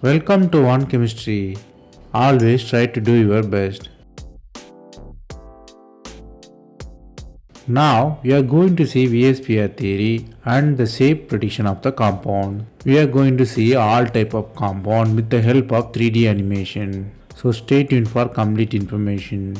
Welcome to One Chemistry. Always try to do your best. Now we are going to see VSPER theory and the shape prediction of the compound. We are going to see all type of compound with the help of 3D animation. So stay tuned for complete information.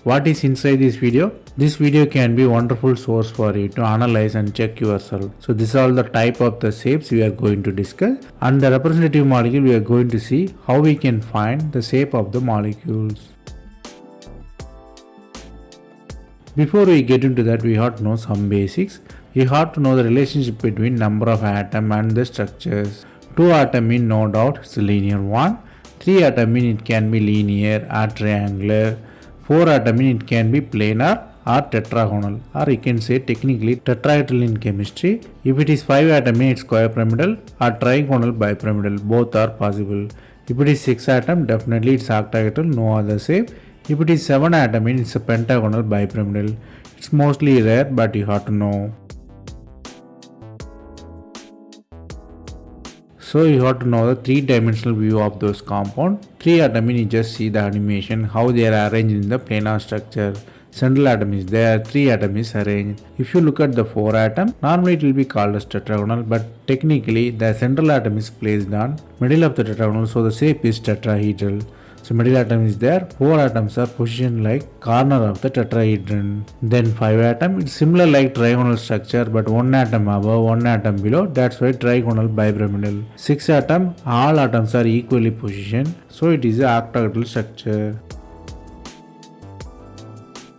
What is inside this video? This video can be a wonderful source for you to analyze and check yourself. So these are all the type of the shapes we are going to discuss, and the representative molecule we are going to see how we can find the shape of the molecules. Before we get into that, we have to know some basics. We have to know the relationship between number of atoms and the structures. 2 atoms mean no doubt it's a linear one. 3 atoms mean it can be linear or triangular. 4 atoms mean it can be planar or tetragonal, or you can say technically tetrahedral in chemistry. If it is 5 atoms mean it's square pyramidal or trigonal bipyramidal, both are possible. If it is 6 atoms, definitely it's octahedral, no other shape. If it is 7 atoms mean it's a pentagonal bipyramidal. It's mostly rare, but you have to know. So you have to know the 3-dimensional view of those compounds. 3 atoms mean you just see the animation, how they are arranged in the planar structure. Central atom is there, 3 atoms is arranged. If you look at the 4 atom, normally it will be called as tetragonal, but technically the central atom is placed on middle of the tetragonal, so the shape is tetrahedral. So middle atom is there, 4 atoms are positioned like corner of the tetrahedron. Then 5 atom, it's similar like trigonal structure, but 1 atom above, 1 atom below, that's why trigonal bipyramidal. 6 atom, all atoms are equally positioned, so it is an octahedral structure.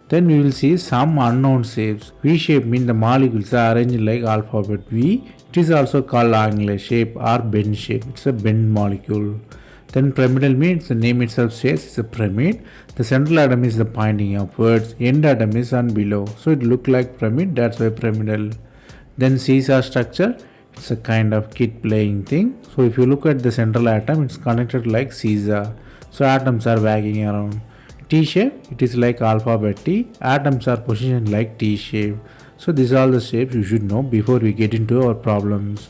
Then we will see some unknown shapes. V shape means the molecules are arranged like alphabet V. It is also called angular shape or bend shape. It's a bend molecule. Then pyramidal means the name itself says it's a pyramid. The central atom is the pointing upwards. End atom is on below. So it looks like pyramid. That's why pyramidal. Then seesaw structure. It's a kind of kid playing thing. So if you look at the central atom, it's connected like seesaw. So atoms are wagging around. T shape, it is like alphabet T. Atoms are positioned like T shape. So these are all the shapes you should know before we get into our problems.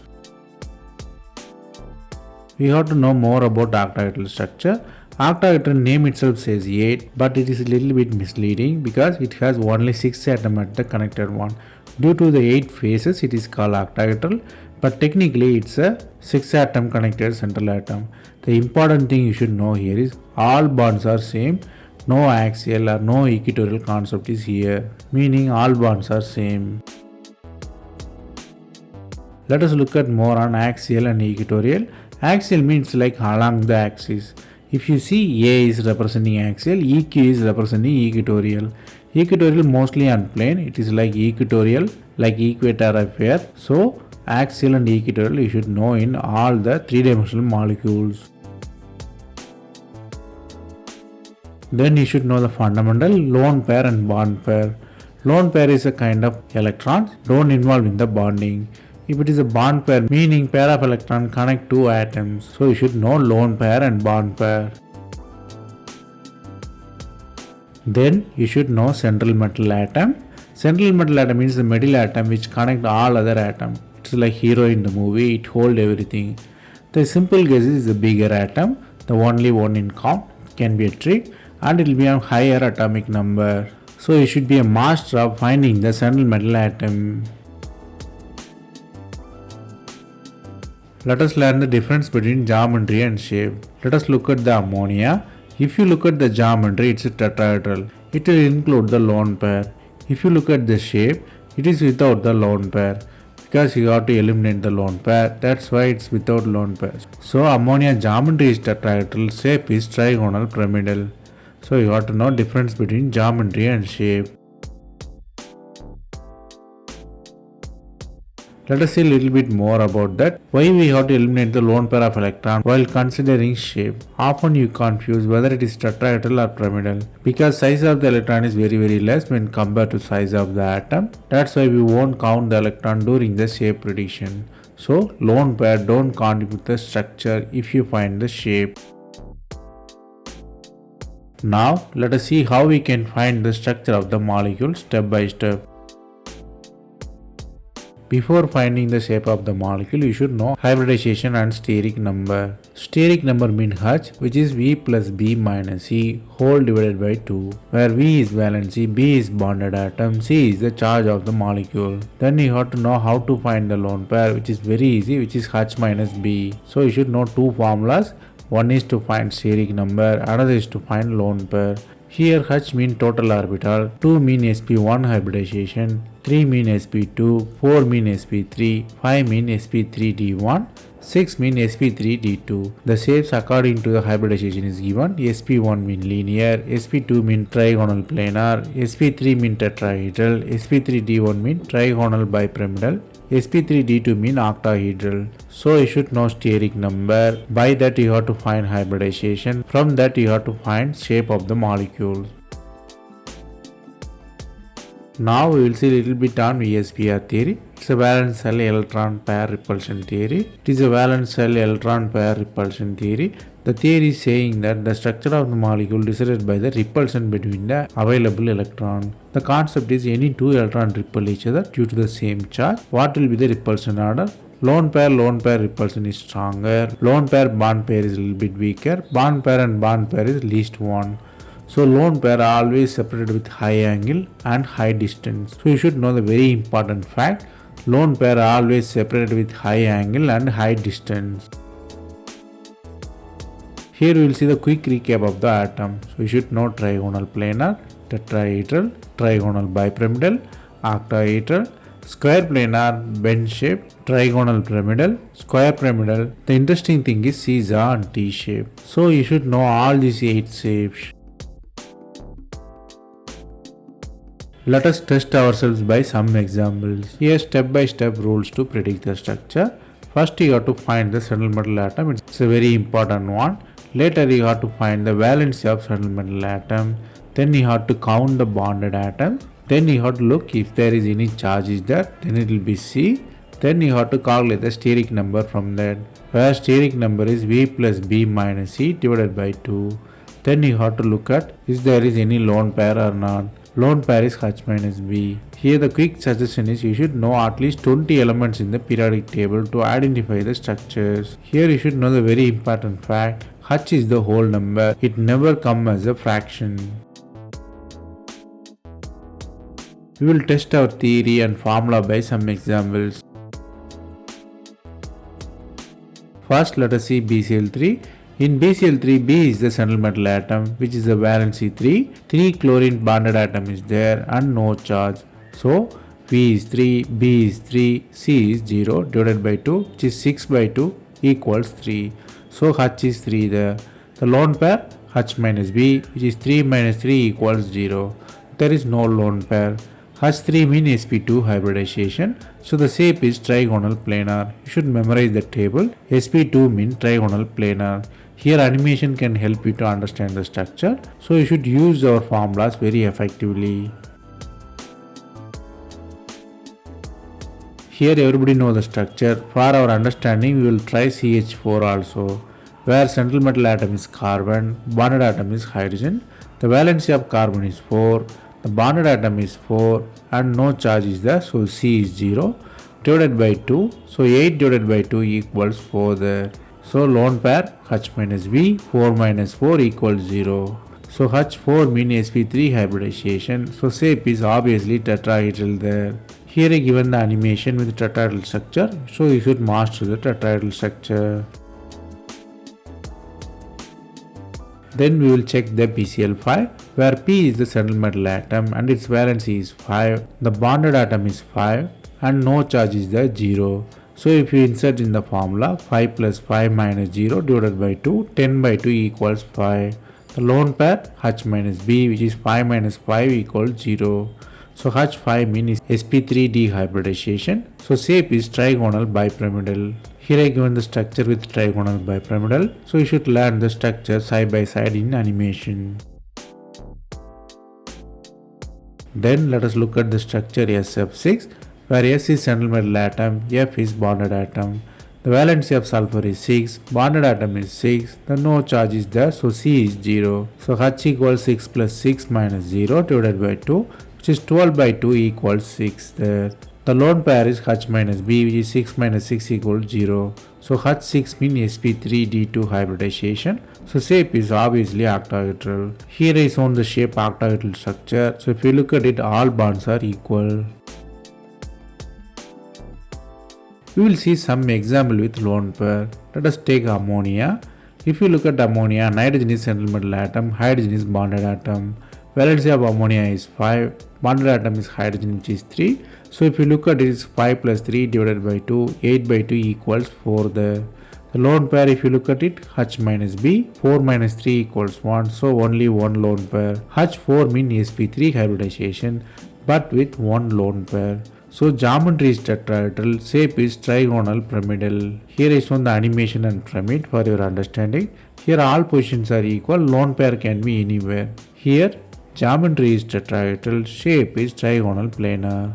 We have to know more about octahedral structure. Octahedral name itself says 8, but it is a little bit misleading because it has only 6 atoms at the connected one. Due to the 8 faces, it is called octahedral, but technically it's a 6 atom connected central atom. The important thing you should know here is all bonds are same. No axial or no equatorial concept is here, meaning all bonds are same. Let us look at more on axial and equatorial. Axial means like along the axis. If you see A is representing axial, EQ is representing equatorial. Equatorial mostly on plane, it is like equatorial, like equator affair. So axial and equatorial you should know in all the 3-dimensional molecules. Then you should know the fundamental lone pair and bond pair. Lone pair is a kind of electrons don't involve in the bonding. If it is a bond pair, meaning pair of electrons connect 2 atoms. So you should know lone pair and bond pair. Then you should know central metal atom. Central metal atom means the middle atom which connect all other atoms. It's like hero in the movie, it holds everything. The simple guess is the bigger atom, the only one in count, can be a trick, and it will be a higher atomic number. So you should be a master of finding the central metal atom. Let us learn the difference between geometry and shape. Let us look at the ammonia. If you look at the geometry, it's a tetrahedral. It will include the lone pair. If you look at the shape, it is without the lone pair. Because you have to eliminate the lone pair, that's why it's without lone pair. So ammonia geometry is tetrahedral, shape is trigonal pyramidal. So you have to know difference between geometry and shape. Let us see a little bit more about that. Why we have to eliminate the lone pair of electron while considering shape. Often you confuse whether it is tetrahedral or pyramidal because size of the electron is very less when compared to size of the atom. That's why we won't count the electron during the shape prediction. So lone pair don't contribute the structure if you find the shape. Now let us see how we can find the structure of the molecule step by step. Before finding the shape of the molecule, you should know hybridization and steric number. Steric number means H, which is V plus B minus C whole divided by 2, where V is valency, B is bonded atom, C is the charge of the molecule. Then you have to know how to find the lone pair, which is very easy, which is H minus B. So you should know two formulas. One is to find steric number, another is to find lone pair. Here H mean total orbital, 2 mean sp1 hybridization, 3 mean sp2, 4 mean sp3, 5 mean sp3d1, 6 mean sp3d2. The shapes according to the hybridization is given. sp1 mean linear, sp2 mean trigonal planar, sp3 mean tetrahedral, sp3d1 mean trigonal bipyramidal, sp3d2 mean octahedral. So you should know steric number. By that you have to find hybridization. From that you have to find shape of the molecule. Now we will see a little bit on VSPER theory. It's a valence shell electron pair repulsion theory. It is a valence shell electron pair repulsion theory. The theory is saying that the structure of the molecule decided by the repulsion between the available electron. The concept is any two electrons repel each other due to the same charge. What will be the repulsion order? Lone pair repulsion is stronger. Lone pair bond pair is a little bit weaker. Bond pair and bond pair is least one. So lone pair are always separated with high angle and high distance. So you should know the very important fact. Lone pair are always separated with high angle and high distance. Here we will see the quick recap of the atom. So you should know trigonal planar, tetrahedral, trigonal bipyramidal, octahedral, square planar, bend shape, trigonal pyramidal, square pyramidal. The interesting thing is Caesar and T shape. So you should know all these 8 shapes. Let us test ourselves by some examples. Here step by step rules to predict the structure. First you have to find the central metal atom. It's a very important one. Later you have to find the valency of central metal atom. Then you have to count the bonded atom. Then you have to look if there is any charge is there. Then it will be C. Then you have to calculate the steric number from that. Where steric number is V plus B minus C divided by 2. Then you have to look at if there is any lone pair or not. Lone pair is H minus B. Here the quick suggestion is you should know at least 20 elements in the periodic table to identify the structures. Here you should know the very important fact. H is the whole number. It never comes as a fraction. We will test our theory and formula by some examples. First let us see BCl3. In BCl3, B is the central metal atom, which is the valency 3. 3 chlorine bonded atom is there and no charge. So V is 3, B is 3, C is 0 divided by 2, which is 6 by 2 equals 3. So H is 3 there. The lone pair H minus B, which is 3 minus 3 equals 0. There is no lone pair. H3 means sp2 hybridization. So the shape is trigonal planar. You should memorize the table. sp2 means trigonal planar. Here animation can help you to understand the structure. So you should use our formulas very effectively. Here everybody knows the structure. For our understanding we will try CH4 also. Where central metal atom is carbon, bonded atom is hydrogen. The valency of carbon is 4. The bonded atom is 4 and no charge is there. So C is 0 divided by 2. So 8 divided by 2 equals 4 there. So lone pair H minus B, 4 minus 4 equals 0. So H4 means sp3 hybridization. So shape is obviously tetrahedral there. Here I given the animation with tetrahedral structure. So you should master the tetrahedral structure. Then we will check the BCl5 where P is the central metal atom and its valency is 5. The bonded atom is 5 and no charge is there 0. So if you insert in the formula 5 plus 5 minus 0 divided by 2, 10 by 2 equals 5. The lone pair H minus B, which is 5 minus 5 equals 0. So H5 means sp3d hybridization. So shape is trigonal bipyramidal. Here I given the structure with trigonal bipyramidal. So you should learn the structure side by side in animation. Then let us look at the structure SF6 where S is central metal atom, F is bonded atom. The valency of sulfur is 6, bonded atom is 6, the no charge is there, so C is 0. So H equals 6 plus 6 minus 0 divided by 2, which is 12 by 2 equals 6 there. The lone pair is H minus B, which is 6 minus 6 equals 0. So H6 means sp3d2 hybridization. So shape is obviously octahedral. Here is on the shape octahedral structure. So if you look at it, all bonds are equal. We will see some example with lone pair. Let us take ammonia. If you look at ammonia, nitrogen is central metal atom, hydrogen is bonded atom. Valency of ammonia is 5, bonded atom is hydrogen, which is 3. So if you look at it, it's 5 plus 3 divided by 2, 8 by 2 equals 4 there. The lone pair, if you look at it, H minus B, 4 minus 3 equals 1, so only one lone pair. H4 means sp3 hybridization, but with one lone pair. So geometry is tetrahedral, shape is trigonal pyramidal. Here is on the animation and pyramid for your understanding. Here all positions are equal, lone pair can be anywhere. Here geometry is tetrahedral, shape is trigonal planar.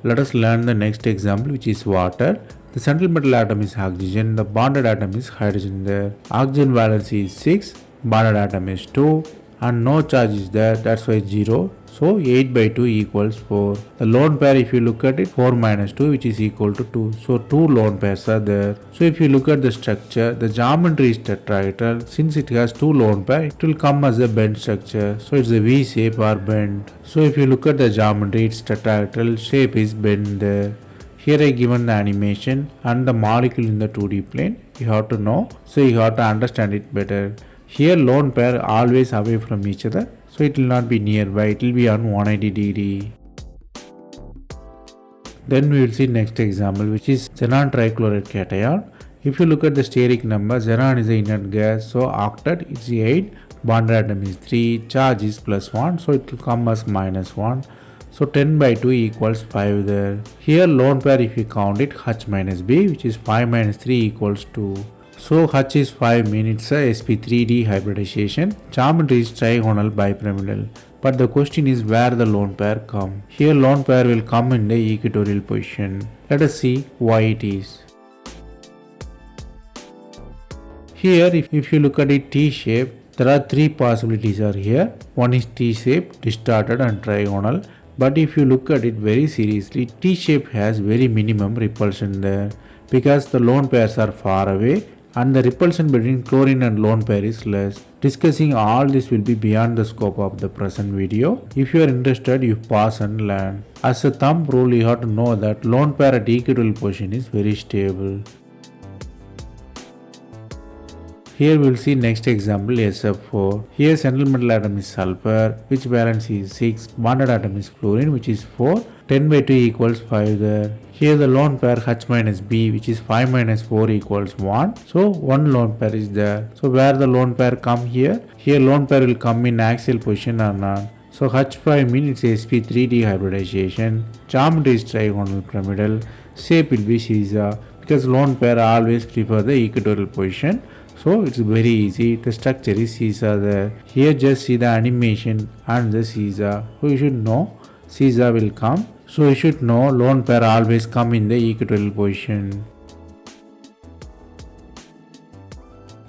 Let us learn the next example, which is water. The central metal atom is oxygen, the bonded atom is hydrogen there. Oxygen valency is 6, bonded atom is 2, and no charge is there, that's why 0. So 8 by 2 equals 4. The lone pair, if you look at it, 4 minus 2, which is equal to 2. So 2 lone pairs are there. So if you look at the structure, the geometry is tetrahedral. Since it has 2 lone pairs, it will come as a bent structure. So it's a V shape or bend. So if you look at the geometry, it's tetrahedral, shape is bent there. Here I given the animation and the molecule in the 2D plane. You have to know, so you have to understand it better. Here lone pair always away from each other, so it will not be nearby, it will be on 180 degree. Then we will see next example, which is xenon trichloride cation. If you look at the steric number, xenon is an inert gas, so octet is 8, bonded atom is 3, charge is plus 1, so it will come as minus 1. So 10 by 2 equals 5 there. Here lone pair, if you count it, H minus B, which is 5 minus 3 equals 2. So H is 5 means it's a sp3d hybridization. Geometry is trigonal bipyramidal. But the question is where the lone pair come. Here lone pair will come in the equatorial position. Let us see why it is. Here if you look at it T shape, there are 3 possibilities are here. One is T shape, distorted and trigonal. But if you look at it very seriously, T shape has very minimum repulsion there because the lone pairs are far away and the repulsion between chlorine and lone pair is less. Discussing all this will be beyond the scope of the present video. If you are interested, you pause and learn. As a thumb rule, you have to know that lone pair at equatorial position is very stable. Here we will see next example SF4. Here central metal atom is sulfur, which valency is 6, bonded atom is fluorine, which is 4, 10 by 2 equals 5 there. Here the lone pair H minus B, which is 5 minus 4 equals 1. So one lone pair is there. So where the lone pair come here? Here lone pair will come in axial position or not. So H5 means it's sp3d hybridization. Geometry is trigonal pyramidal. Shape will be Caesar because lone pair always prefer the equatorial position. So it's very easy. The structure is Caesar there. Here just see the animation and the Caesar. So you should know Caesar will come. So you should know lone pair always come in the equatorial position.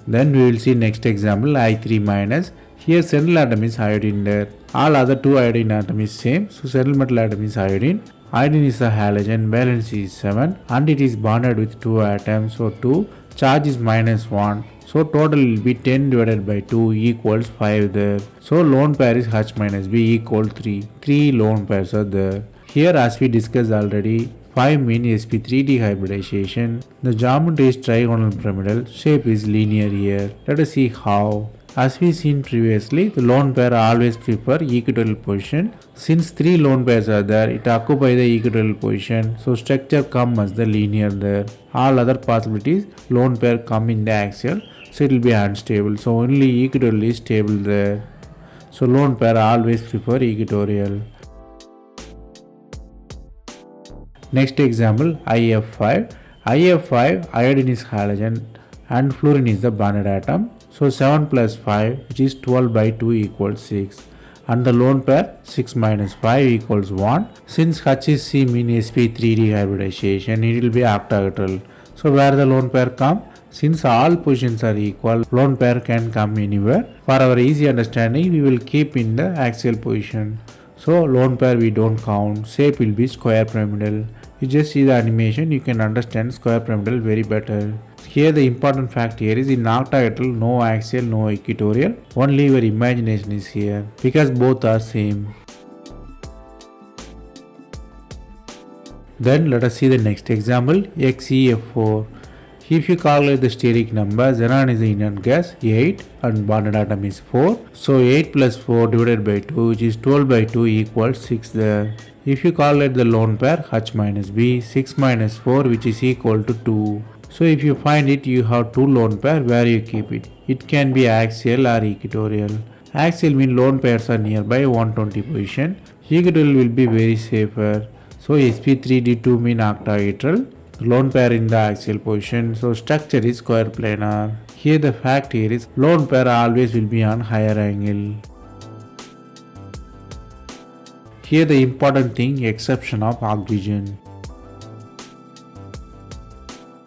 Then we will see next example I3 minus. Here central atom is iodine there. All other 2 iodine atom is same. So central metal atom is iodine. Iodine is a halogen, valency is 7 and it is bonded with 2 atoms. So 2, charge is minus 1. So total will be 10 divided by 2 equals 5 there. So lone pair is H minus B equal 3. 3 lone pairs are there. Here as we discussed already, 5 means sp3d hybridization. The geometry is trigonal pyramidal. Shape is linear here. Let us see how. As we seen previously, the lone pair always prefer equatorial position. Since 3 lone pairs are there, it occupy the equatorial position. So structure come as the linear there. All other possibilities, lone pair come in the axial. So it will be unstable. So only equatorial is stable there. So lone pair always prefer equatorial. Next example IF5. IF5, iodine is halogen and fluorine is the bonded atom. So 7 plus 5, which is 12 by 2 equals 6. And the lone pair 6 minus 5 equals 1. Since H is C means sp3d hybridization, it will be octahedral. So where the lone pair come? Since all positions are equal, lone pair can come anywhere. For our easy understanding, we will keep in the axial position. So lone pair we don't count. Shape will be square pyramidal. You just see the animation, you can understand square pyramidal very better. Here the important fact here is in octahedral no axial, no equatorial. Only your imagination is here because both are same. Then let us see the next example, XeF4. If you calculate the steric number, xenon is the inert gas 8 and bonded atom is 4. So 8 plus 4 divided by 2, which is 12 by 2 equals 6 there. If you calculate the lone pair H minus B, 6 minus 4 which is equal to 2. So if you find it, you have two lone pair where you keep it. It can be axial or equatorial. Axial means lone pairs are nearby 120 position. Equatorial will be very safer. So sp3d2 mean octahedral. Lone pair in the axial position. So structure is square planar. Here the fact here is lone pair always will be on higher angle. Here the important thing, exception of oxygen.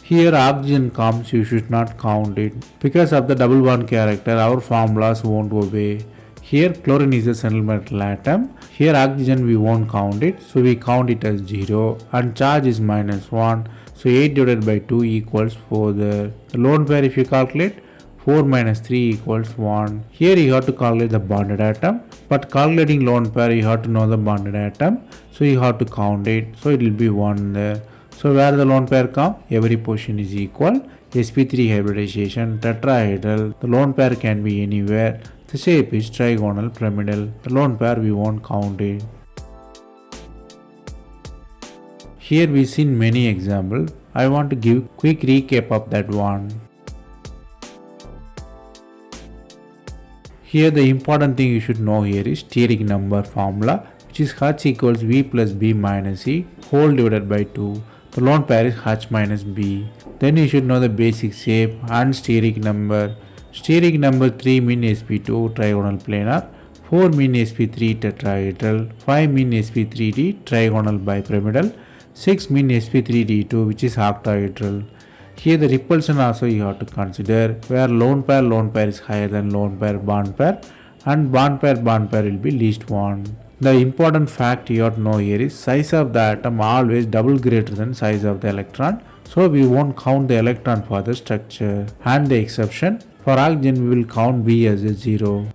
Here oxygen comes, you should not count it. Because of the double bond character, our formulas won't obey. Here chlorine is a central metal atom. Here oxygen we won't count it, so we count it as 0 and charge is minus 1. So 8 divided by 2 equals 4 there. The lone pair if you calculate, 4 minus 3 equals 1. Here you have to calculate the bonded atom, but calculating lone pair you have to know the bonded atom, so you have to count it, so it will be 1 there. So where the lone pair come, every position is equal. sp3 hybridization, tetrahedral, the lone pair can be anywhere. The shape is trigonal pyramidal. The lone pair we won't count it. Here we seen many examples. I want to give quick recap of that one. Here the important thing you should know here is steric number formula, which is H equals V plus B minus E whole divided by 2. The lone pair is H minus B. Then you should know the basic shape and steric number. Steric number 3 mean sp2 trigonal planar, 4 mean sp3 tetrahedral, 5 mean sp3d trigonal bipyramidal, 6 mean sp3d2 which is octahedral. Here the repulsion also you have to consider, where lone pair is higher than lone pair and bond pair will be least one. The important fact you have to know here is size of the atom always double greater than size of the electron. So we won't count the electron for the structure. And the exception, for oxygen we will count B as a 0.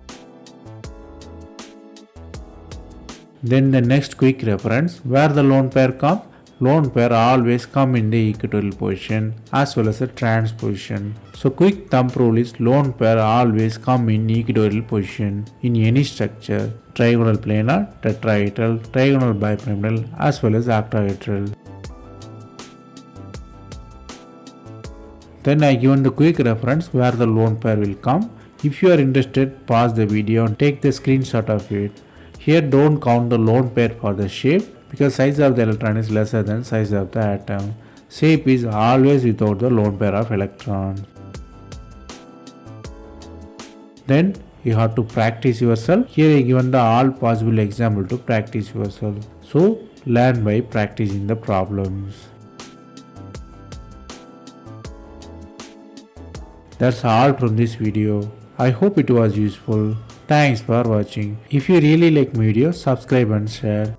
Then the next quick reference, where the lone pair come? Lone pair always come in the equatorial position as well as the trans position. So quick thumb rule is lone pair always come in equatorial position in any structure. Trigonal planar, tetrahedral, trigonal bipyramidal as well as octahedral. Then I given the quick reference where the lone pair will come. If you are interested, pause the video and take the screenshot of it. Here don't count the lone pair for the shape because size of the electron is lesser than size of the atom. Shape is always without the lone pair of electrons. Then you have to practice yourself. Here I given the all possible example to practice yourself. So learn by practicing the problems. That's all from this video. I hope it was useful. Thanks for watching. If you really like my video, subscribe and share.